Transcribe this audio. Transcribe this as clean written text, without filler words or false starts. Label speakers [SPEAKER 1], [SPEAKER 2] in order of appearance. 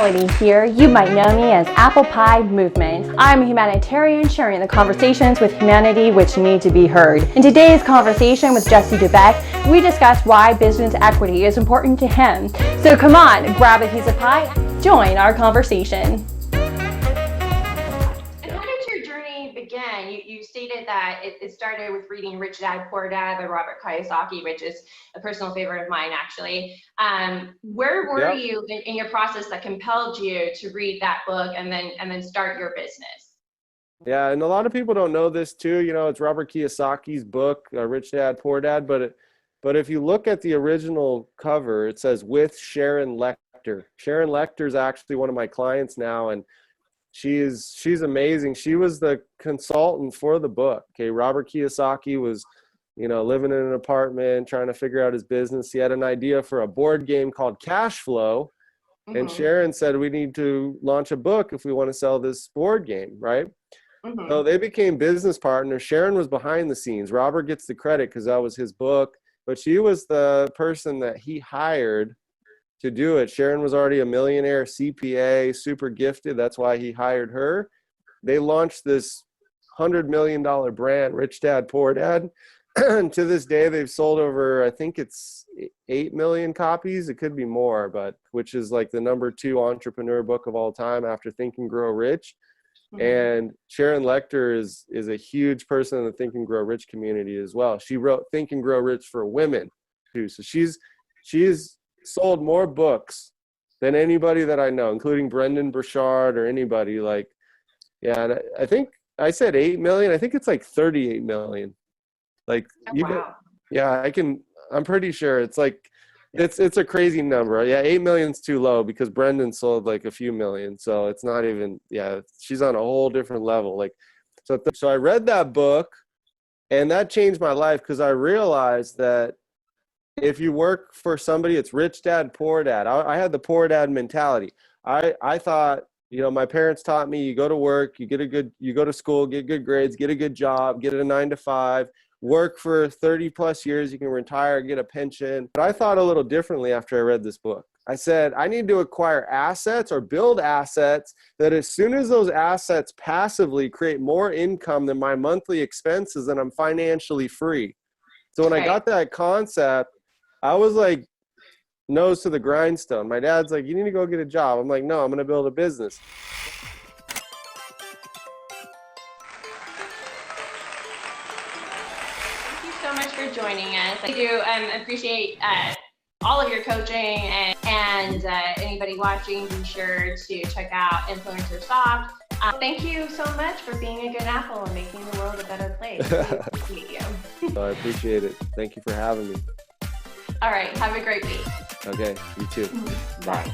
[SPEAKER 1] reality here. You might know me as ApplePie Movement. I'm a humanitarian sharing the conversations with humanity which need to be heard. In today's conversation with Jesse DeBeck, we discuss why business equity is important to him. So come on, grab a piece of pie, join our conversation. Begin. You stated that it started with reading Rich Dad, Poor Dad by Robert Kiyosaki, which is a personal favorite of mine, actually. Where were you in your process that compelled you to read that book and then start your business?
[SPEAKER 2] Yeah, and a lot of people don't know this too. You know, it's Robert Kiyosaki's book, Rich Dad, Poor Dad. But if you look at the original cover, it says with Sharon Lechter. Sharon Lechter is actually one of my clients now, and she's amazing. She was the consultant for the book. Okay, Robert Kiyosaki was, living in an apartment trying to figure out his business. He had an idea for a board game called Cash Flow, and Sharon said we need to launch a book if we want to sell this board game, right? So they became business partners. Sharon was behind the scenes. Robert gets the credit because that was his book, but she was the person that he hired to do it. Sharon was already a millionaire CPA, super gifted. That's why he hired her. They launched this $100 million brand, Rich Dad, Poor Dad. And to this day, they've sold over, I think it's 8 million copies. It could be more, but which is like the #2 entrepreneur book of all time after Think and Grow Rich. And Sharon Lechter is a huge person in the Think and Grow Rich community as well. She wrote Think and Grow Rich for women too. So she's sold more books than anybody that I know, including Brendan Burchard or anybody. Like, yeah, and I think I said 8 million. I think it's like 38 million. Like, I'm pretty sure it's like, it's a crazy number. Yeah, 8 million's too low because Brendan sold like a few million. So it's not even, she's on a whole different level. Like, so I read that book and that changed my life because I realized that if you work for somebody, it's Rich Dad, Poor Dad. I had the Poor Dad mentality. I thought, my parents taught me, you go to work, you go to school, get good grades, get a good job, get a 9-to-5, work for 30 plus years, you can retire, get a pension. But I thought a little differently after I read this book. I said, I need to acquire assets or build assets that as soon as those assets passively create more income than my monthly expenses, then I'm financially free. So when I got that concept, I was like, nose to the grindstone. My dad's like, you need to go get a job. I'm like, no, I'm going to build a business.
[SPEAKER 1] Thank you so much for joining us. I do appreciate all of your coaching, and anybody watching, be sure to check out Influencer Soft. Thank you so much for being a good apple and making the world a better place. Nice to meet you.
[SPEAKER 2] I appreciate it. Thank you for having me.
[SPEAKER 1] All right. Have a great week.
[SPEAKER 2] Okay. You too.
[SPEAKER 1] Bye.